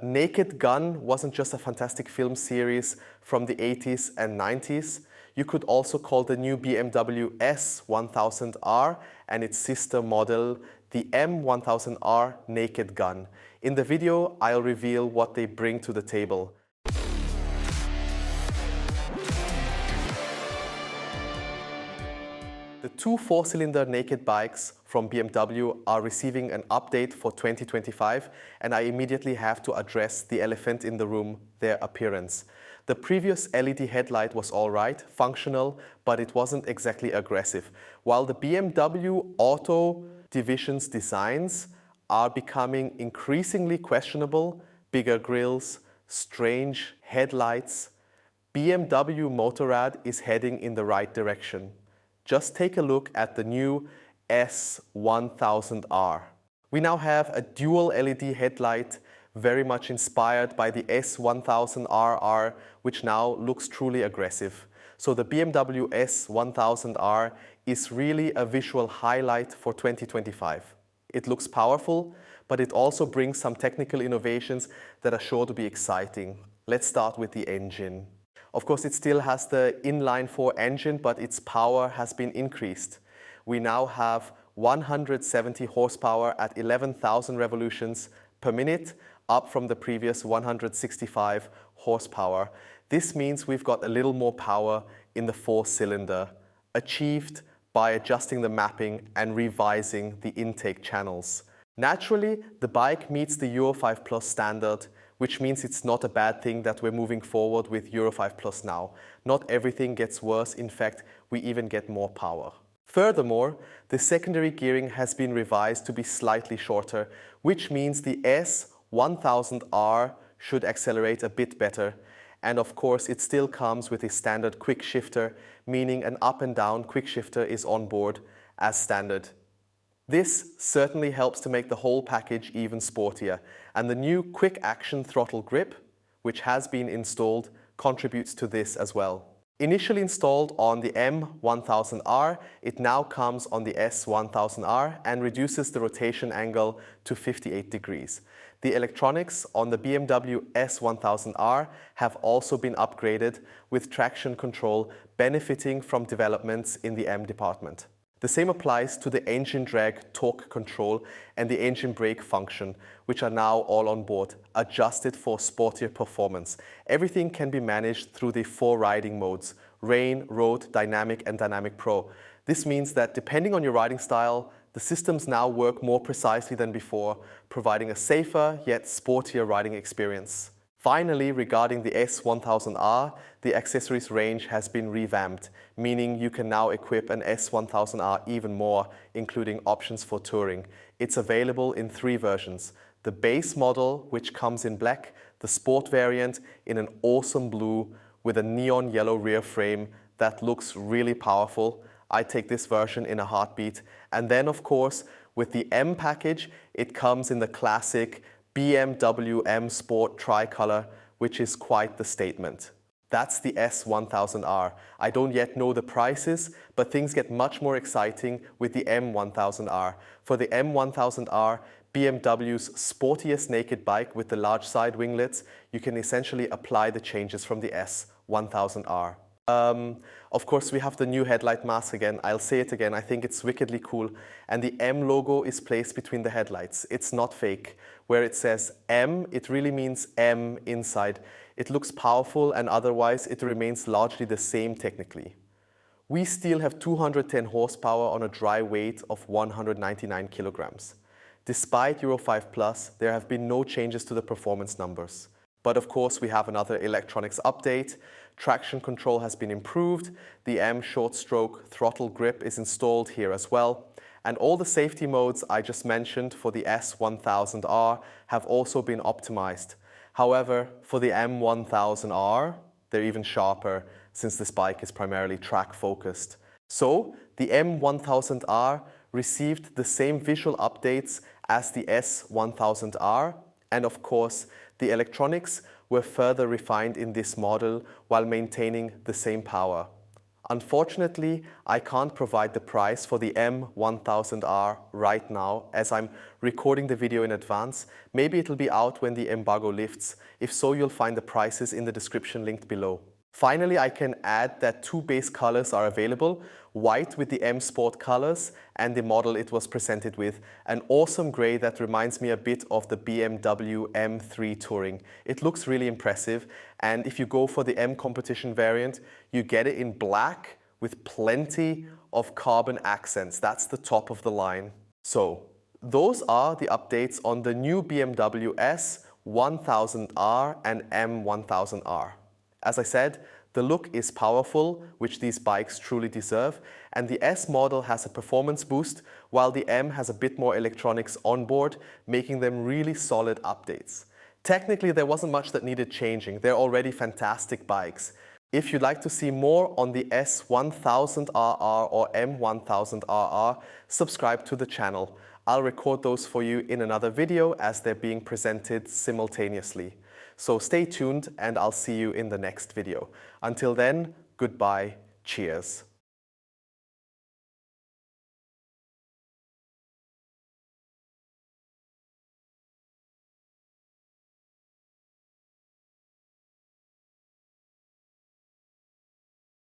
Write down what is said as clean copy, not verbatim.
Naked Gun wasn't just a fantastic film series from the 80s and 90s. You could also call the new BMW S 1000R and its sister model, the M1000R Naked Gun. In the video, I'll reveal what they bring to the table. The two four-cylinder naked bikes from BMW are receiving an update for 2025, and I immediately have to address the elephant in the room, their appearance. The previous LED headlight was alright, functional, but it wasn't exactly aggressive. While the BMW Auto division's designs are becoming increasingly questionable, bigger grills, strange headlights, BMW Motorrad is heading in the right direction. Just take a look at the new S1000R. We now have a dual LED headlight, very much inspired by the S1000RR, which now looks truly aggressive. So the BMW S1000R is really a visual highlight for 2025. It looks powerful, but it also brings some technical innovations that are sure to be exciting. Let's start with the engine. Of course, it still has the inline-4 engine, but its power has been increased. We now have 170 horsepower at 11,000 revolutions per minute, up from the previous 165 horsepower. This means we've got a little more power in the four-cylinder, achieved by adjusting the mapping and revising the intake channels. Naturally, the bike meets the Euro 5 Plus standard, which means it's not a bad thing that we're moving forward with Euro 5 Plus now. Not everything gets worse, in fact, we even get more power. Furthermore, the secondary gearing has been revised to be slightly shorter, which means the S1000R should accelerate a bit better. And of course, it still comes with a standard quick shifter, meaning an up and down quick shifter is on board as standard. This certainly helps to make the whole package even sportier, and the new quick action throttle grip, which has been installed, contributes to this as well. Initially installed on the M1000R, it now comes on the S1000R and reduces the rotation angle to 58 degrees. The electronics on the BMW S1000R have also been upgraded, with traction control benefiting from developments in the M department. The same applies to the engine drag torque control and the engine brake function, which are now all on board, adjusted for sportier performance. Everything can be managed through the 4 riding modes: Rain, Road, Dynamic and Dynamic Pro. This means that depending on your riding style, the systems now work more precisely than before, providing a safer yet sportier riding experience. Finally, regarding the S1000R, the accessories range has been revamped, meaning you can now equip an S1000R even more, including options for touring. It's available in 3 versions: the base model, which comes in black, the sport variant in an awesome blue with a neon yellow rear frame that looks really powerful. I take this version in a heartbeat. And then, of course, with the M package, it comes in the classic BMW M Sport tricolor, which is quite the statement. That's the S1000R. I don't yet know the prices, but things get much more exciting with the M1000R. For the M1000R, BMW's sportiest naked bike with the large side winglets, you can essentially apply the changes from the S1000R. Of course, we have the new headlight mask again. I'll say it again, I think it's wickedly cool. And the M logo is placed between the headlights. It's not fake. Where it says M, it really means M inside. It looks powerful, and otherwise it remains largely the same technically. We still have 210 horsepower on a dry weight of 199 kilograms. Despite Euro 5 Plus, there have been no changes to the performance numbers. But of course, we have another electronics update. Traction control has been improved. The M short stroke throttle grip is installed here as well. And all the safety modes I just mentioned for the S1000R have also been optimized. However, for the M1000R, they're even sharper, since this bike is primarily track focused. So the M1000R received the same visual updates as the S1000R, and of course, the electronics were further refined in this model while maintaining the same power. Unfortunately, I can't provide the price for the M1000R right now as I'm recording the video in advance. Maybe it'll be out when the embargo lifts. If so, you'll find the prices in the description linked below. Finally, I can add that two base colors are available, white with the M Sport colors and the model it was presented with, an awesome grey that reminds me a bit of the BMW M3 Touring. It looks really impressive, and if you go for the M competition variant, you get it in black with plenty of carbon accents. That's the top of the line. So, those are the updates on the new BMW S 1000R and M 1000R. As I said, the look is powerful, which these bikes truly deserve, and the S model has a performance boost, while the M has a bit more electronics on board, making them really solid updates. Technically, there wasn't much that needed changing. They're already fantastic bikes. If you'd like to see more on the S1000RR or M1000RR, subscribe to the channel. I'll record those for you in another video as they're being presented simultaneously. So stay tuned and I'll see you in the next video. Until then, goodbye, cheers.